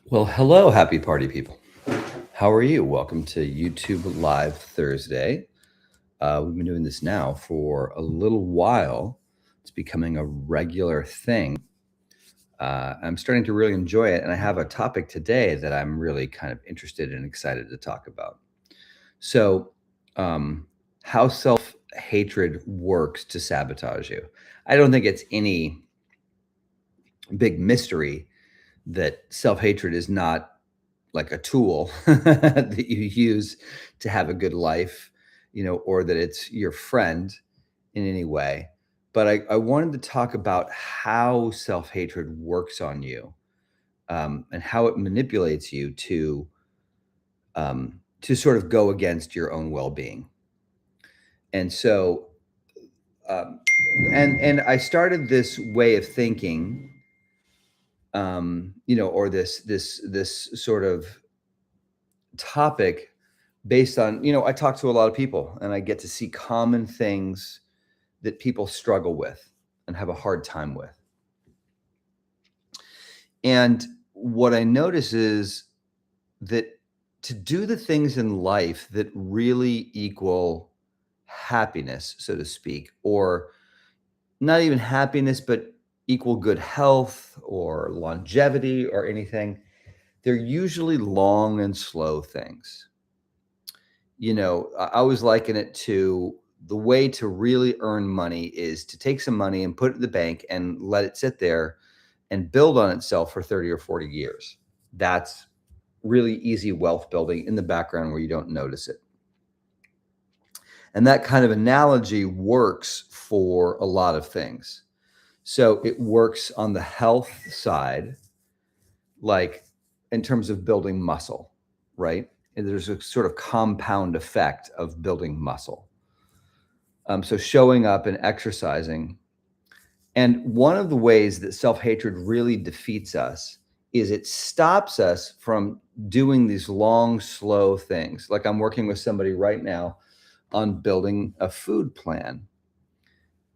Well, hello, happy party people. How are you? Welcome to YouTube Live Thursday. We've been doing this now for a little while. It's becoming a regular thing. I'm starting to really enjoy it, and I have a topic today that I'm really kind of interested and excited to talk about. So, um, how self hatred works to sabotage you. I don't think it's any big mystery that self hatred is not like a tool that you use to have a good life, or that it's your friend in any way. But I wanted to talk about how self hatred works on you, and how it manipulates you to sort of go against your own well being. And so, um, and I started this way of thinking, or this sort of topic based on, I talk to a lot of people and I get to see common things that people struggle with and have a hard time with. And what I notice is that to do the things in life that really equal happiness, so to speak, or not even happiness, but equal good health or longevity or anything, they're usually long and slow things. I always liken it to the way to really earn money is to take some money and put it in the bank and let it sit there and build on itself for 30 or 40 years. That's really easy wealth building in the background where you don't notice it. And that kind of analogy works for a lot of things. So it works on the health side, like in terms of building muscle, right? And there's a sort of compound effect of building muscle. So showing up and exercising. And one of the ways that self-hatred really defeats us is it stops us from doing these long, slow things. Like I'm working with somebody right now on building a food plan.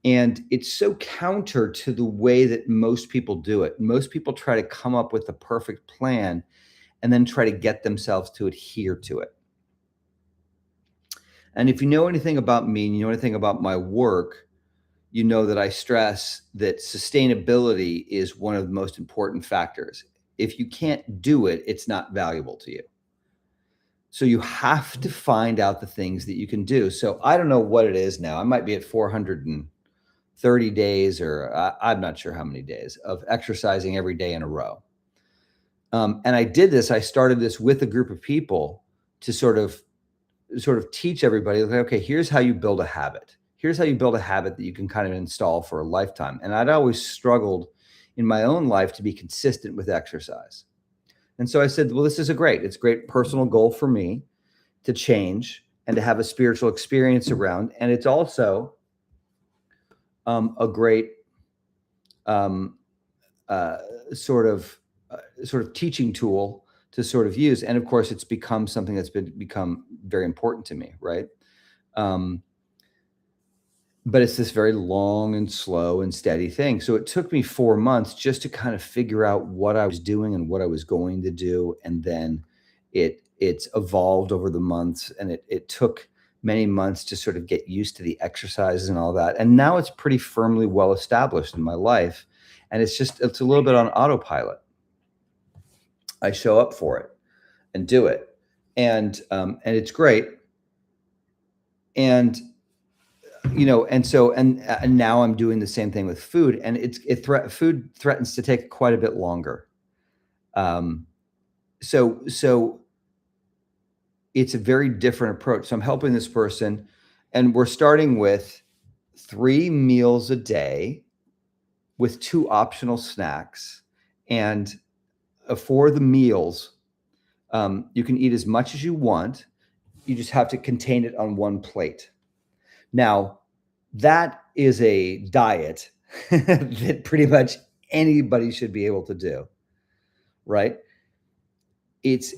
And it's so counter to the way that most people do it. Most people try to come up with the perfect plan and then try to get themselves to adhere to it. And if you know anything about me and you know anything about my work, you know that I stress that sustainability is one of the most important factors. If you can't do it, it's not valuable to you. So you have to find out the things that you can do. So I don't know what it is now. I might be at 430 days, or I'm not sure how many days of exercising every day in a row. And I did this. I started this with a group of people to sort of teach everybody, like, okay, here's how you build a habit. Here's how you build a habit that you can kind of install for a lifetime. And I'd always struggled in my own life to be consistent with exercise. And so I said, well, it's a great personal goal for me to change and to have a spiritual experience around. And it's also a great um, uh, sort of teaching tool to sort of use. And of course, it's become something that's become very important to me, right? Um, but it's this very long and slow and steady thing. So it took me 4 months just to kind of figure out what I was doing and what I was going to do. And then it's evolved over the months, and it took many months to sort of get used to the exercises and all that. And now it's pretty firmly well established in my life. And it's a little bit on autopilot. I show up for it and do it. And it's great. And and now I'm doing the same thing with food, and food threatens to take quite a bit longer. So it's a very different approach. So I'm helping this person, and we're starting with 3 meals a day with 2 optional snacks. And for the meals, you can eat as much as you want. You just have to contain it on 1 plate. Now, that is a diet that pretty much anybody should be able to do, right? It's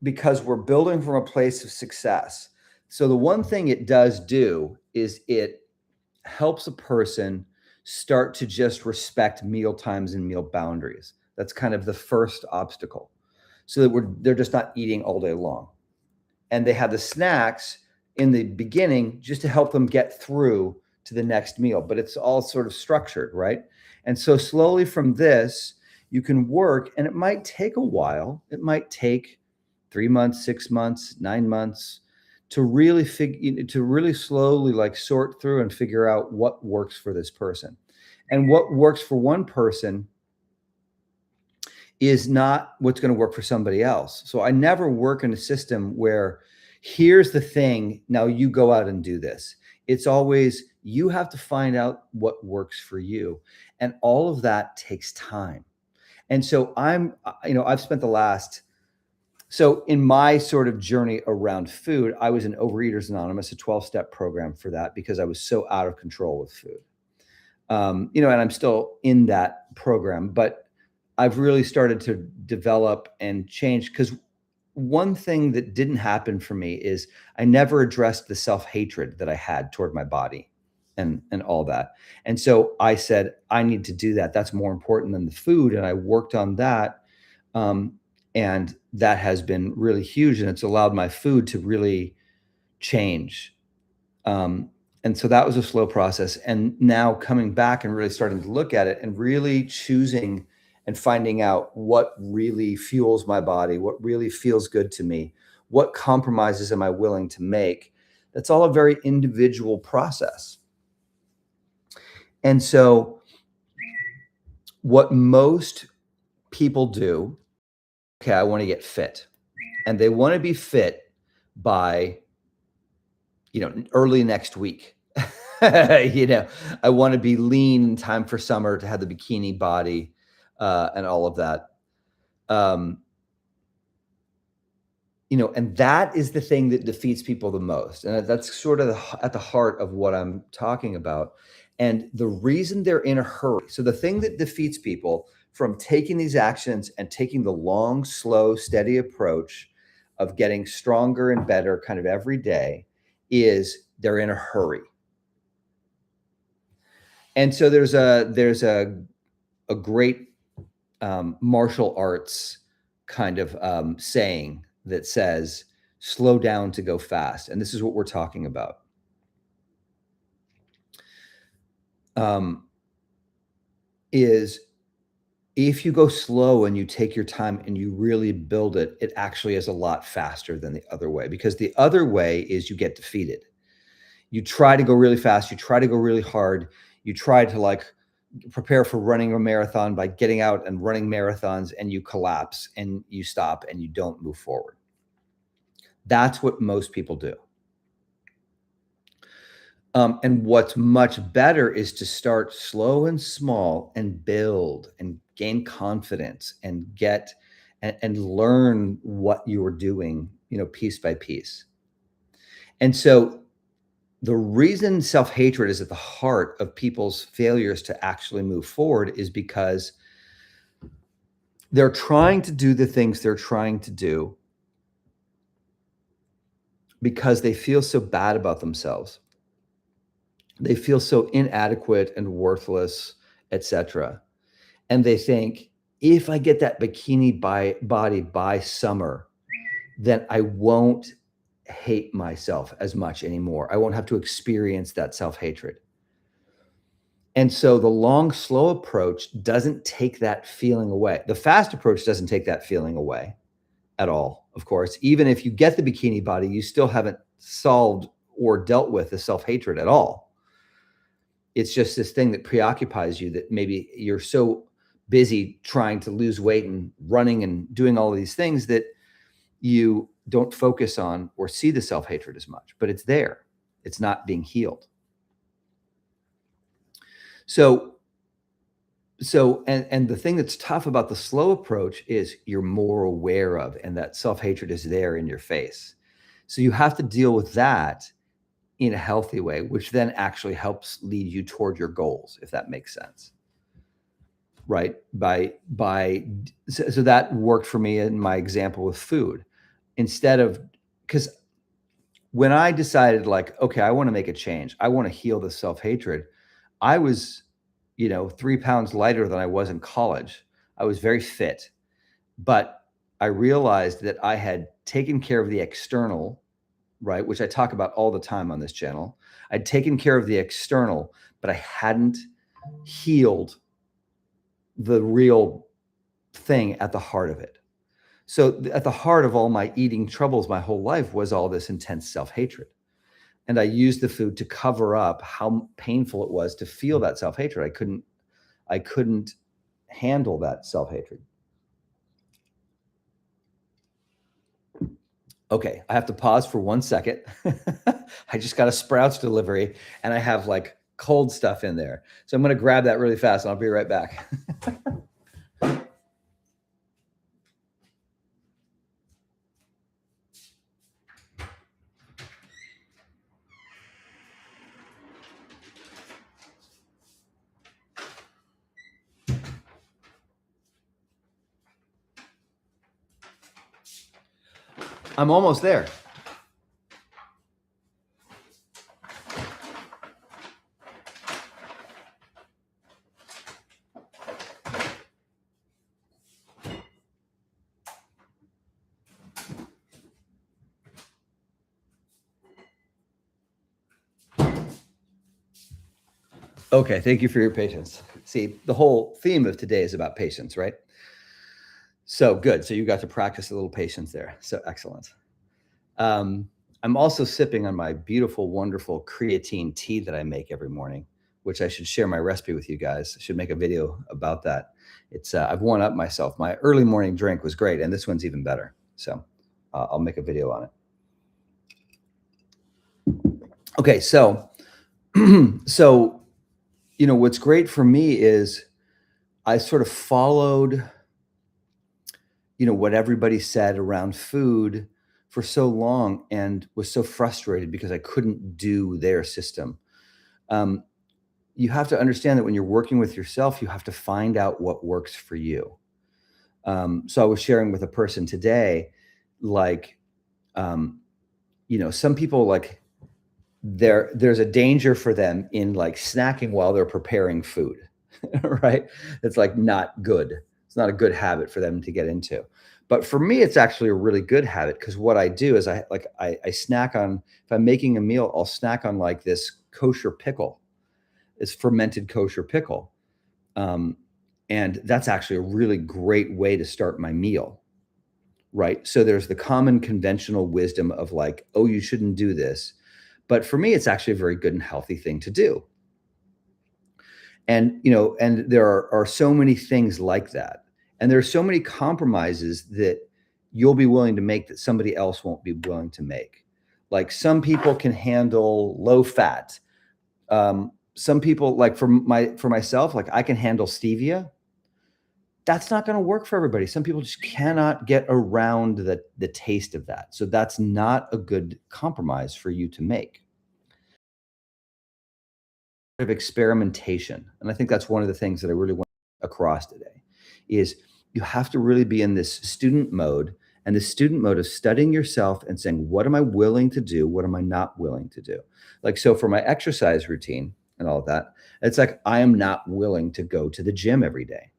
because we're building from a place of success. So the one thing it does do is it helps a person start to just respect meal times and meal boundaries. That's kind of the first obstacle. so that they're just not eating all day long. And they have the snacks in the beginning just to help them get through to the next meal, but it's all sort of structured, right? And so slowly from this, you can work, and it might take a while. It might take 3 months, 6 months, 9 months to really slowly like sort through and figure out what works for this person. And what works for one person is not what's going to work for somebody else. So I never work in a system where here's the thing, now you go out and do this. It's always you have to find out what works for you. And all of that takes time. And so I've spent so in my sort of journey around food, I was in Overeaters Anonymous, a 12-step program for that because I was so out of control with food. And I'm still in that program, but I've really started to develop and change, because one thing that didn't happen for me is I never addressed the self-hatred that I had toward my body and all that. And so I said, I need to do that. That's more important than the food. And I worked on that. And that has been really huge. And it's allowed my food to really change. And so that was a slow process. And now coming back and really starting to look at it and really choosing and finding out what really fuels my body, what really feels good to me, what compromises am I willing to make. That's all a very individual process. And so what most people do, okay, I want to get fit. And they want to be fit by, early next week. I want to be lean in time for summer to have the bikini body and all of that. And that is the thing that defeats people the most. And that's sort of at the heart of what I'm talking about. And the reason they're in a hurry. So the thing that defeats people from taking these actions and taking the long, slow, steady approach of getting stronger and better kind of every day is they're in a hurry. And so there's a great martial arts kind of saying that says, slow down to go fast. And this is what we're talking about. Is if you go slow and you take your time and you really build it, it actually is a lot faster than the other way, because the other way is you get defeated. You try to go really fast. You try to go really hard. You try to prepare for running a marathon by getting out and running marathons, and you collapse and you stop and you don't move forward. That's what most people do. And what's much better is to start slow and small and build and gain confidence and get and learn what you are doing, piece by piece. And so the reason self-hatred is at the heart of people's failures to actually move forward is because they're trying to do the things they're trying to do because they feel so bad about themselves. They feel so inadequate and worthless, etc. And they think, if I get that bikini body by summer, then I won't hate myself as much anymore. I won't have to experience that self-hatred. And so the long, slow approach doesn't take that feeling away. The fast approach doesn't take that feeling away at all, of course. Even if you get the bikini body, you still haven't solved or dealt with the self-hatred at all. It's just this thing that preoccupies you, that maybe you're so busy trying to lose weight and running and doing all of these things that you don't focus on or see the self-hatred as much, but it's there. It's not being healed. So the thing that's tough about the slow approach is you're more aware of, and that self-hatred is there in your face. So you have to deal with that in a healthy way, which then actually helps lead you toward your goals, if that makes sense. Right? So that worked for me in my example with food. Because when I decided okay, I want to make a change, I want to heal the self-hatred, I was, 3 pounds lighter than I was in college. I was very fit, but I realized that I had taken care of the external, right, which I talk about all the time on this channel. I'd taken care of the external, but I hadn't healed the real thing at the heart of it. So at the heart of all my eating troubles my whole life was all this intense self-hatred. And I used the food to cover up how painful it was to feel that self-hatred. I couldn't handle that self-hatred. Okay, I have to pause for 1 second. I just got a Sprouts delivery and I have like cold stuff in there. So I'm going to grab that really fast and I'll be right back. I'm almost there. Okay, thank you for your patience. See, the whole theme of today is about patience, right? So good. So you got to practice a little patience there. So excellent. I'm also sipping on my beautiful, wonderful creatine tea that I make every morning, which I should share my recipe with you guys. I should make a video about that. It's I've one up myself. My early morning drink was great, and this one's even better. So I'll make a video on it. Okay, so so what's great for me is I sort of followed what everybody said around food for so long and was so frustrated because I couldn't do their system. You have to understand that when you're working with yourself, you have to find out what works for you. So I was sharing with a person today, like, some people like there's a danger for them in like snacking while they're preparing food, right? It's like not good. It's not a good habit for them to get into. But for me, it's actually a really good habit because what I do is I snack on, if I'm making a meal, I'll snack on like this kosher pickle. It's fermented kosher pickle. And that's actually a really great way to start my meal, right? So there's the common conventional wisdom of like, oh, you shouldn't do this. But for me, it's actually a very good and healthy thing to do. And, and there are so many things like that. And there are so many compromises that you'll be willing to make that somebody else won't be willing to make. Like some people can handle low fat. Some people, like for myself, like I can handle stevia. That's not going to work for everybody. Some people just cannot get around the taste of that. So that's not a good compromise for you to make. Of experimentation. And I think that's one of the things that I really want across today is you have to really be in this student mode, and the student mode of studying yourself and saying, what am I willing to do? What am I not willing to do? Like, so for my exercise routine and all of that, it's like, I am not willing to go to the gym every day.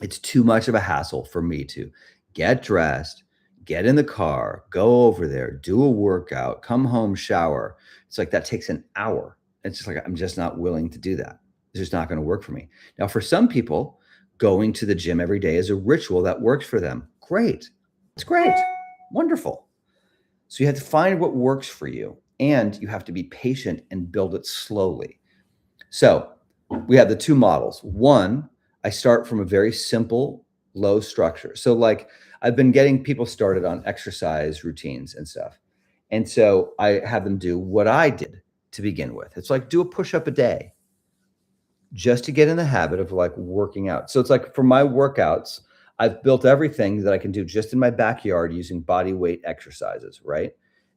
It's too much of a hassle for me to get dressed, get in the car, go over there, do a workout, come home, shower. It's like that takes an hour. It's just like, I'm just not willing to do that. It's just not going to work for me. Now, for some people, going to the gym every day is a ritual that works for them. Great. It's great. Wonderful. So you have to find what works for you, and you have to be patient and build it slowly. So we have the two models. One, I start from a very simple, low structure. So like I've been getting people started on exercise routines and stuff. And so I have them do what I did to begin with. It's like do a push-up a day just to get in the habit of like working out. So it's like for my workouts, I've built everything that I can do just in my backyard using body weight exercises, right?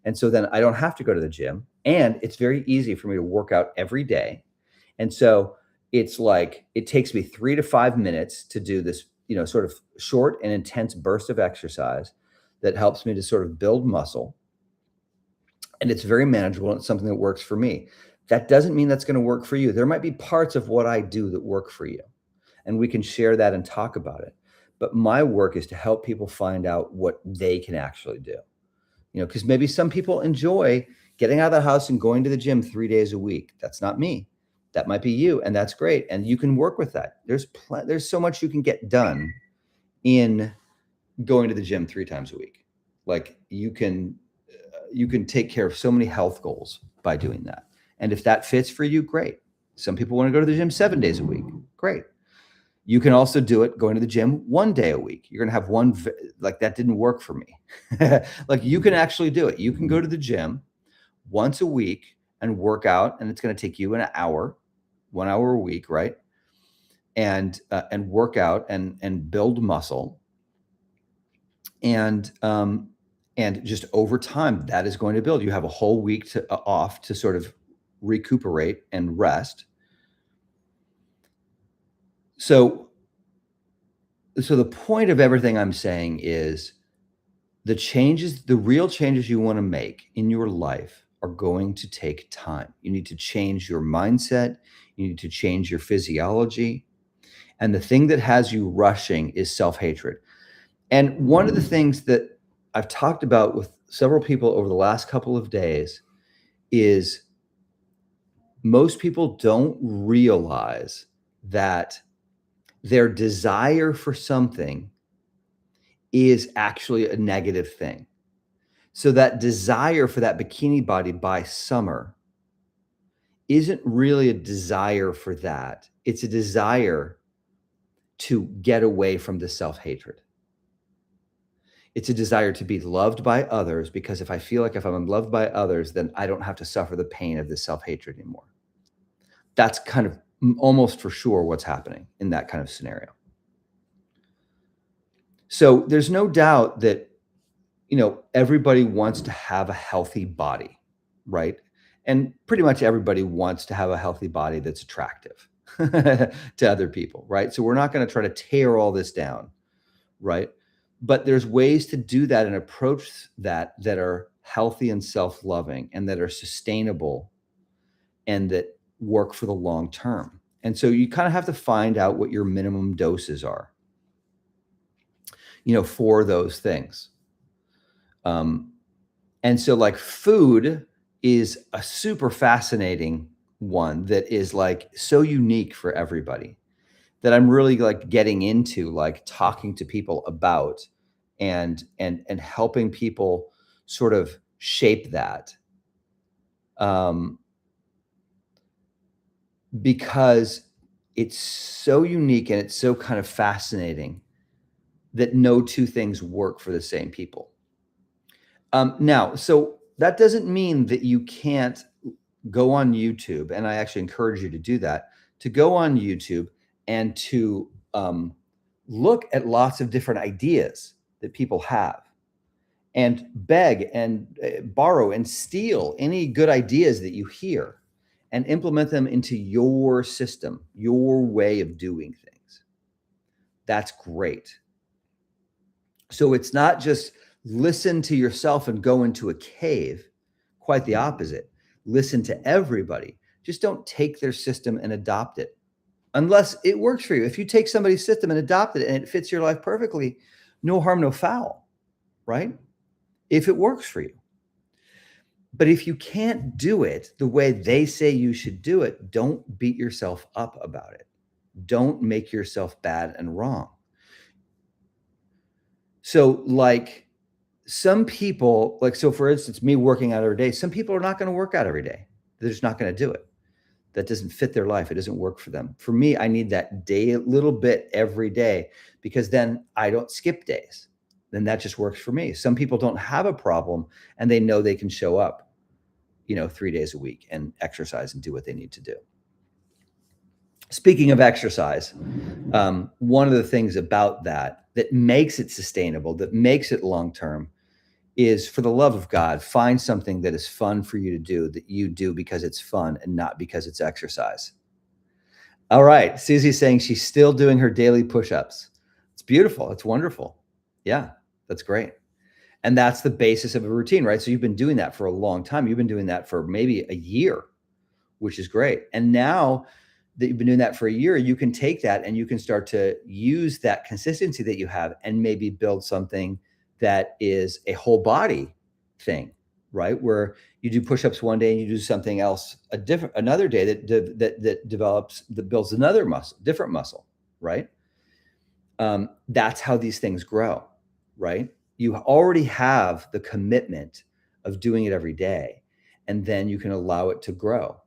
And so then I don't have to go to the gym, and it's very easy for me to work out every day. And so it's like it takes me 3 to 5 minutes to do this, sort of short and intense burst of exercise that helps me to sort of build muscle. And it's very manageable, and it's something that works for me. That doesn't mean that's going to work for you. There might be parts of what I do that work for you, and we can share that and talk about it. But my work is to help people find out what they can actually do. Because maybe some people enjoy getting out of the house and going to the gym 3 days a week. That's not me. That might be you, and that's great. And you can work with that. There's so much you can get done in going to the gym 3 times a week. Like you can take care of so many health goals by doing that. And if that fits for you, great. Some people want to go to the gym 7 days a week. Great. You can also do it going to the gym 1 day a week. You're going to have one, like that didn't work for me. Like you can actually do it. You can go to the gym once a week and work out, and it's going to take you an hour, 1 hour a week, right? And work out and build muscle. And just over time, that is going to build. You have a whole week off to sort of recuperate and rest. So the point of everything I'm saying is the real changes you want to make in your life are going to take time. You need to change your mindset. You need to change your physiology. And the thing that has you rushing is self-hatred. And one of the things that I've talked about with several people over the last couple of days is most people don't realize that their desire for something is actually a negative thing. So that desire for that bikini body by summer isn't really a desire for that. It's a desire to get away from the self-hatred. It's a desire to be loved by others, because if I feel like if I'm loved by others, then I don't have to suffer the pain of the self-hatred anymore. That's kind of almost for sure what's happening in that kind of scenario. So there's no doubt that, everybody wants to have a healthy body, right? And pretty much everybody wants to have a healthy body that's attractive to other people, right? So we're not going to try to tear all this down, right? But there's ways to do that and approach that are healthy and self-loving and that are sustainable and that work for the long term. And so you kind of have to find out what your minimum doses are, for those things. And so like food is a super fascinating one that is like so unique for everybody that I'm really like getting into, like talking to people about and helping people sort of shape that. Because it's so unique and it's so kind of fascinating that no two things work for the same people. Now, so that doesn't mean that you can't go on YouTube, and I actually encourage you to do that, to go on YouTube and to look at lots of different ideas that people have and beg and borrow and steal any good ideas that you hear and implement them into your system, your way of doing things. That's great. So it's not just listen to yourself and go into a cave, quite the opposite. Listen to everybody. Just don't take their system and adopt it unless it works for you. If you take somebody's system and adopt it and it fits your life perfectly, no harm, no foul, right? If it works for you. But if you can't do it the way they say you should do it, don't beat yourself up about it. Don't make yourself bad and wrong. So like some people, like, so for instance, me working out every day, some people are not going to work out every day. They're just not going to do it. That doesn't fit their life. It doesn't work for them. For me, I need that day, little bit every day, because then I don't skip days. Then that just works for me. Some people don't have a problem and they know they can show up, 3 days a week and exercise and do what they need to do. Speaking of exercise, one of the things about that makes it sustainable, that makes it long-term, is, for the love of God, find something that is fun for you to do, that you do because it's fun and not because it's exercise. All right. Susie's saying she's still doing her daily push-ups. It's beautiful. It's wonderful. Yeah, that's great. And that's the basis of a routine, right? So you've been doing that for a long time. You've been doing that for maybe a year, which is great. And now that you've been doing that for a year, you can take that and you can start to use that consistency that you have and maybe build something that is a whole body thing, right? Where you do push-ups one day and you do something else another day that builds another muscle, different muscle, right? That's how these things grow, right? You already have the commitment of doing it every day, and then you can allow it to grow,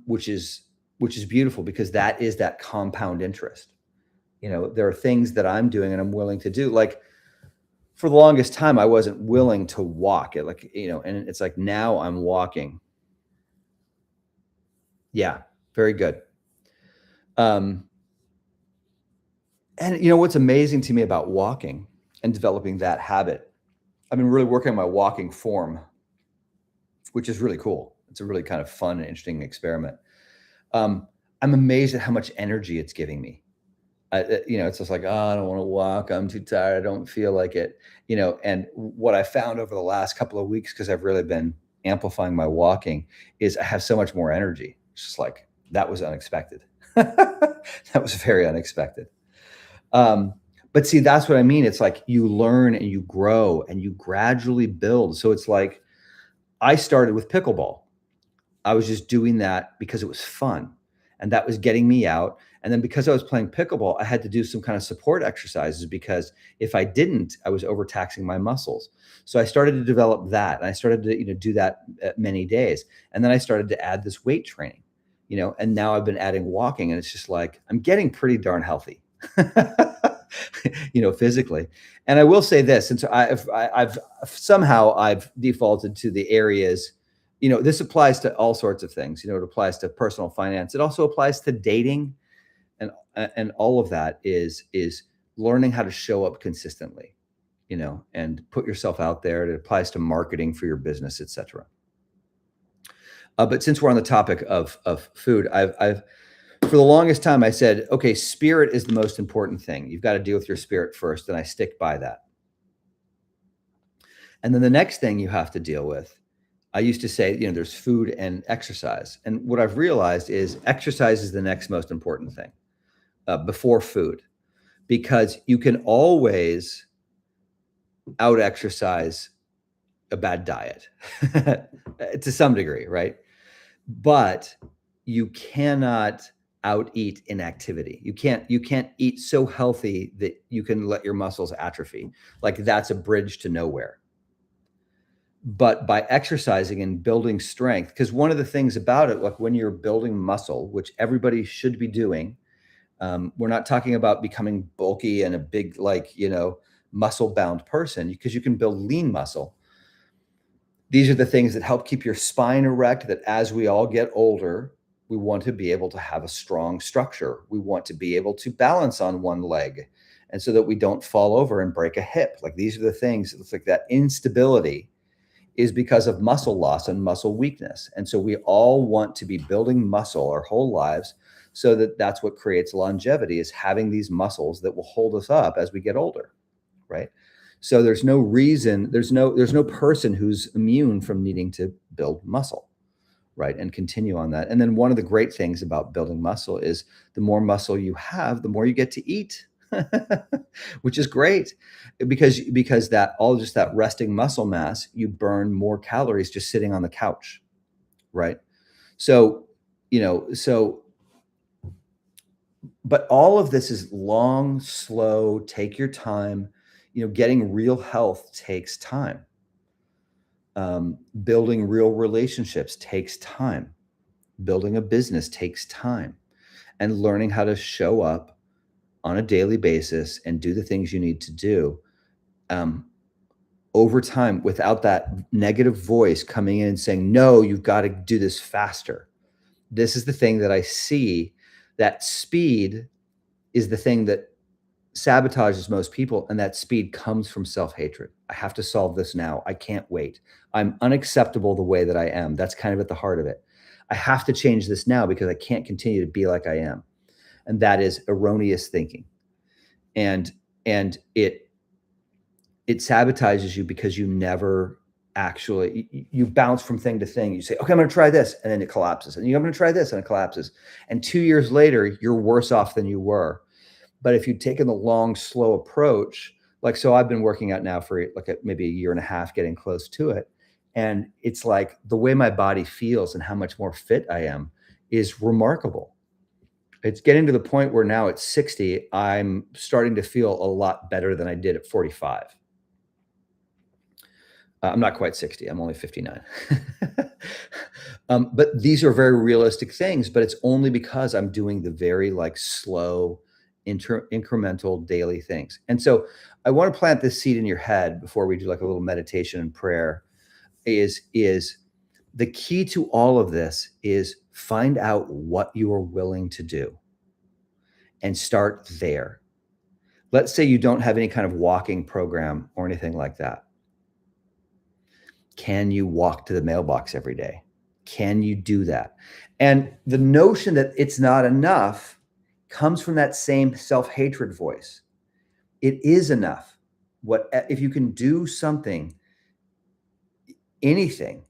which is beautiful, because that is that compound interest. There are things that I'm doing and I'm willing to do. Like, for the longest time, I wasn't willing to walk it, and it's like, now I'm walking. Yeah, very good. And what's amazing to me about walking and developing that habit, I've been really working on my walking form, which is really cool. It's a really kind of fun and interesting experiment. I'm amazed at how much energy it's giving me. It's just like, oh, I don't want to walk. I'm too tired. I don't feel like it. And what I found over the last couple of weeks, because I've really been amplifying my walking, is I have so much more energy. It's just like, that was unexpected. That was very unexpected. But see, that's what I mean. It's like you learn and you grow and you gradually build. So it's like, I started with pickleball. I was just doing that because it was fun, and that was getting me out. And then because I was playing pickleball, I had to do some kind of support exercises, because if I didn't, I was overtaxing my muscles. So I started to develop that, and I started to do that many days. And then I started to add this weight training, and now I've been adding walking, and it's just like, I'm getting pretty darn healthy, physically. And I will say this, since I've somehow defaulted to the areas, this applies to all sorts of things. It applies to personal finance. It also applies to dating, and all of that is learning how to show up consistently, and put yourself out there. It applies to marketing for your business, etc. But since we're on the topic of food, I've for the longest time I said, okay, spirit is the most important thing. You've got to deal with your spirit first, and I stick by that. And then the next thing you have to deal with, I used to say, there's food and exercise. And what I've realized is exercise is the next most important thing, before food, because you can always out exercise a bad diet to some degree, right? But you cannot out eat inactivity. You can't eat so healthy that you can let your muscles atrophy. Like, that's a bridge to nowhere. But by exercising and building strength, because one of the things about it, like when you're building muscle, which everybody should be doing, we're not talking about becoming bulky and a big, muscle bound person, because you can build lean muscle. These are the things that help keep your spine erect, that as we all get older, we want to be able to have a strong structure. We want to be able to balance on one leg, and so that we don't fall over and break a hip. Like, these are the things, it's like that instability is because of muscle loss and muscle weakness. And so we all want to be building muscle our whole lives, so that that's what creates longevity, is having these muscles that will hold us up as we get older, right? So there's no reason, there's no person who's immune from needing to build muscle, right? And continue on that. And then one of the great things about building muscle is the more muscle you have, the more you get to eat. Which is great, because that resting muscle mass, you burn more calories just sitting on the couch, right? So, but all of this is long, slow, take your time. Getting real health takes time. Building real relationships takes time. Building a business takes time. And learning how to show up on a daily basis and do the things you need to do, over time, without that negative voice coming in and saying, no, you've got to do this faster. This is the thing that I see, that speed is the thing that sabotages most people. And that speed comes from self-hatred. I have to solve this now. I can't wait. I'm unacceptable the way that I am. That's kind of at the heart of it. I have to change this now, because I can't continue to be like I am. And that is erroneous thinking. And it sabotages you, because you never actually, you bounce from thing to thing. You say, okay, I'm going to try this. And then it collapses. And I'm going to try this and it collapses. And 2 years later, you're worse off than you were. But if you'd taken the long, slow approach, like, so I've been working out now for like maybe a year and a half, getting close to it. And it's like the way my body feels and how much more fit I am is remarkable. It's getting to the point where now at 60, I'm starting to feel a lot better than I did at 45. I'm not quite 60. I'm only 59. But these are very realistic things, but it's only because I'm doing the very like slow, incremental daily things. And so I want to plant this seed in your head before we do like a little meditation and prayer is the key to all of this is find out what you are willing to do and start there. Let's say you don't have any kind of walking program or anything like that. Can you walk to the mailbox every day? Can you do that? And the notion that it's not enough comes from that same self-hatred voice. It is enough. What if you can do something, anything,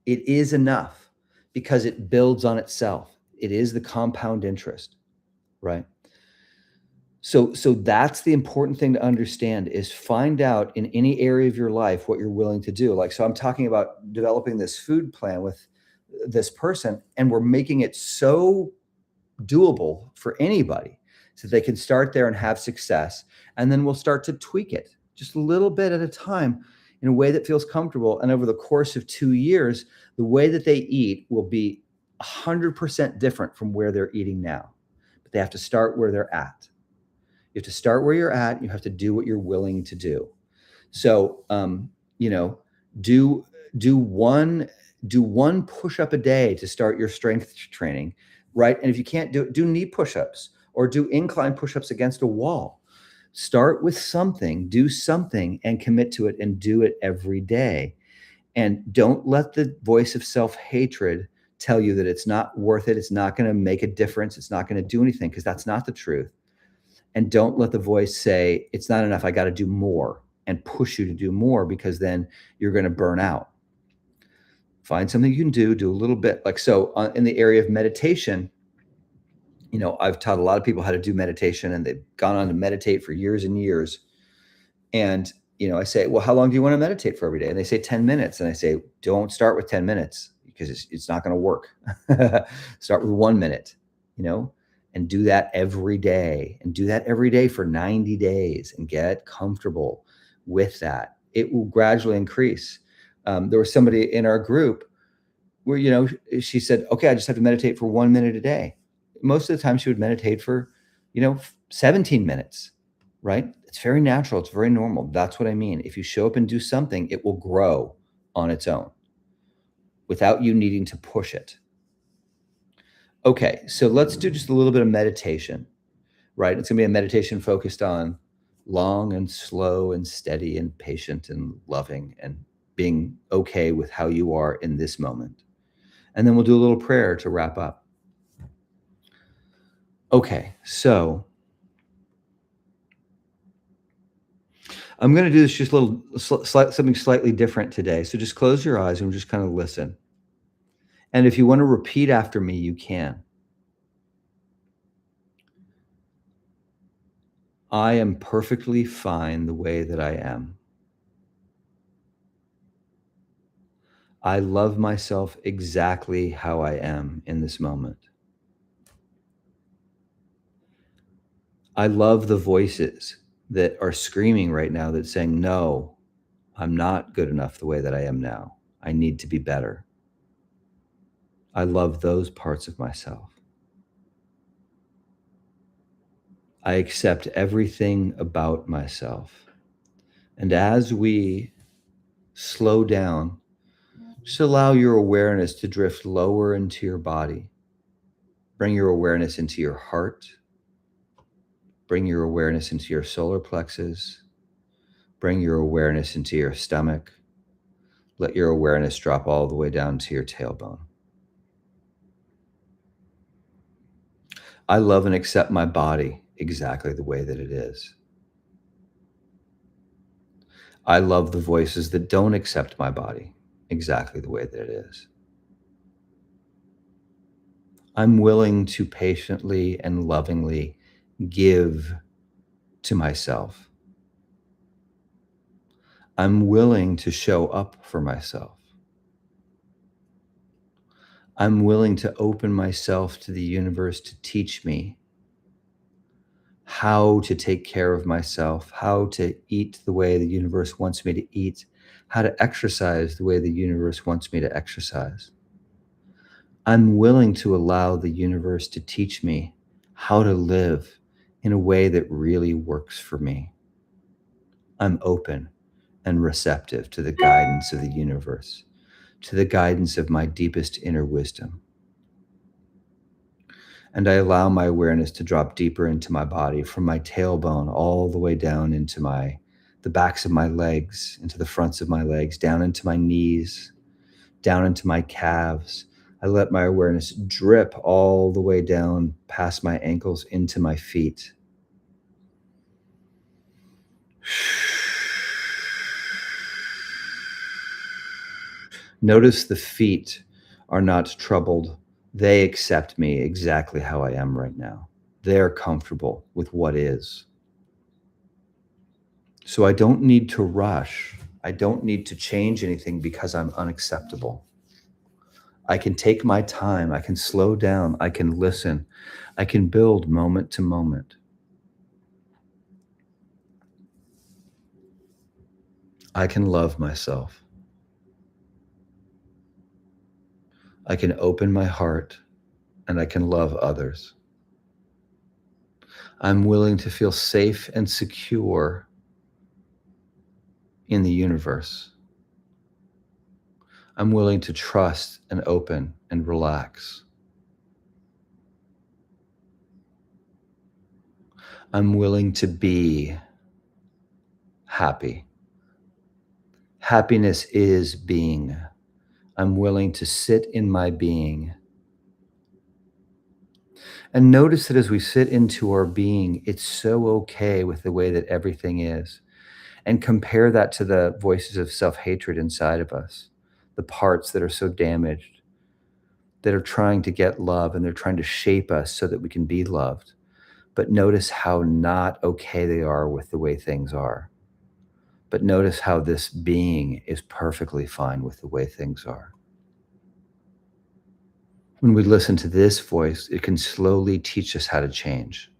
it is enough because it builds on itself. It is the compound interest, right? So that's the important thing to understand is find out in any area of your life what you're willing to do. Like, so I'm talking about developing this food plan with this person, and we're making it so doable for anybody so they can start there and have success. And then we'll start to tweak it just a little bit at a time in a way that feels comfortable. And over the course of 2 years, the way that they eat will be 100% different from where they're eating now. But they have to start where they're at. You have to start where you're at. You have to do what you're willing to do. So, do one push-up a day to start your strength training, right? And if you can't do knee push-ups or do incline push-ups against a wall. Start with something, do something, and commit to it and do it every day. And don't let the voice of self-hatred tell you that it's not worth it. It's not going to make a difference. It's not going to do anything, because that's not the truth. And don't let the voice say, it's not enough, I got to do more, and push you to do more, because then you're going to burn out. Find something you can do a little bit. Like, so in the area of meditation, I've taught a lot of people how to do meditation, and they've gone on to meditate for years and years. And, I say, well, how long do you want to meditate for every day? And they say 10 minutes. And I say, don't start with 10 minutes because it's not going to work. Start with 1 minute, and do that every day, and do that every day for 90 days and get comfortable with that. It will gradually increase. There was somebody in our group where, she said, okay, I just have to meditate for 1 minute a day. Most of the time she would meditate for, 17 minutes, right? It's very natural. It's very normal. That's what I mean. If you show up and do something, it will grow on its own without you needing to push it. Okay, so let's do just a little bit of meditation, right? It's going to be a meditation focused on long and slow and steady and patient and loving and being okay with how you are in this moment. And then we'll do a little prayer to wrap up. Okay, so I'm going to do this just a little, something slightly different today. So just close your eyes and just kind of listen. And if you want to repeat after me, you can. I am perfectly fine the way that I am. I love myself exactly how I am in this moment. I love the voices that are screaming right now that's saying, no, I'm not good enough the way that I am now. I need to be better. I love those parts of myself. I accept everything about myself. And as we slow down, just allow your awareness to drift lower into your body. Bring your awareness into your heart. Bring your awareness into your solar plexus. Bring your awareness into your stomach. Let your awareness drop all the way down to your tailbone. I love and accept my body exactly the way that it is. I love the voices that don't accept my body exactly the way that it is. I'm willing to patiently and lovingly give to myself. I'm willing to show up for myself. I'm willing to open myself to the universe to teach me how to take care of myself, how to eat the way the universe wants me to eat, how to exercise the way the universe wants me to exercise. I'm willing to allow the universe to teach me how to live in a way that really works for me. I'm open and receptive to the guidance of the universe, to the guidance of my deepest inner wisdom. And I allow my awareness to drop deeper into my body, from my tailbone all the way down into the backs of my legs, into the fronts of my legs, down into my knees, down into my calves. I let my awareness drip all the way down past my ankles into my feet. Notice the feet are not troubled. They accept me exactly how I am right now. They're comfortable with what is. So I don't need to rush. I don't need to change anything because I'm unacceptable. I can take my time. I can slow down. I can listen. I can build moment to moment. I can love myself. I can open my heart and I can love others. I'm willing to feel safe and secure in the universe. I'm willing to trust and open and relax. I'm willing to be happy. Happiness is being. I'm willing to sit in my being. And notice that as we sit into our being, it's so okay with the way that everything is. And compare that to the voices of self-hatred inside of us, the parts that are so damaged, that are trying to get love, and they're trying to shape us so that we can be loved. But notice how not okay they are with the way things are. But notice how this being is perfectly fine with the way things are. When we listen to this voice, it can slowly teach us how to change.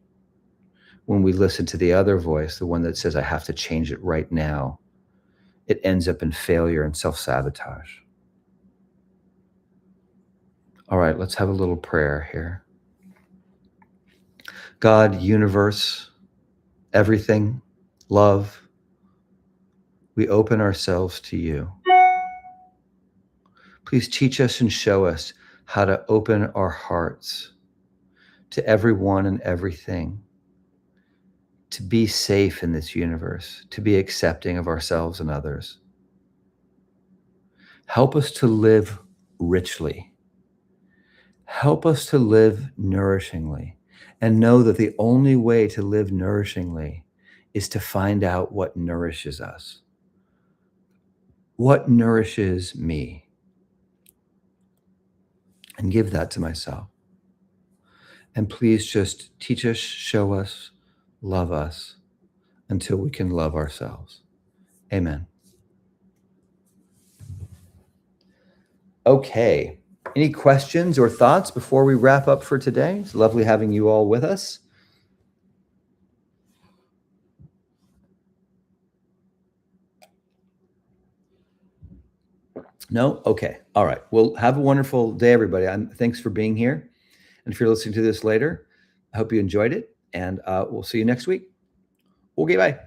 When we listen to the other voice, the one that says, I have to change it right now, it ends up in failure and self-sabotage. All right, let's have a little prayer here. God, universe, everything, love, we open ourselves to you. Please teach us and show us how to open our hearts to everyone and everything, to be safe in this universe, to be accepting of ourselves and others. Help us to live richly. Help us to live nourishingly, and know that the only way to live nourishingly is to find out what nourishes us. What nourishes me? And give that to myself. And please just teach us, show us, love us until we can love ourselves. Amen. Okay. Any questions or thoughts before we wrap up for today? It's lovely having you all with us. No? Okay. All right. Well, have a wonderful day, everybody. Thanks for being here. And if you're listening to this later, I hope you enjoyed it. And we'll see you next week. Okay, bye.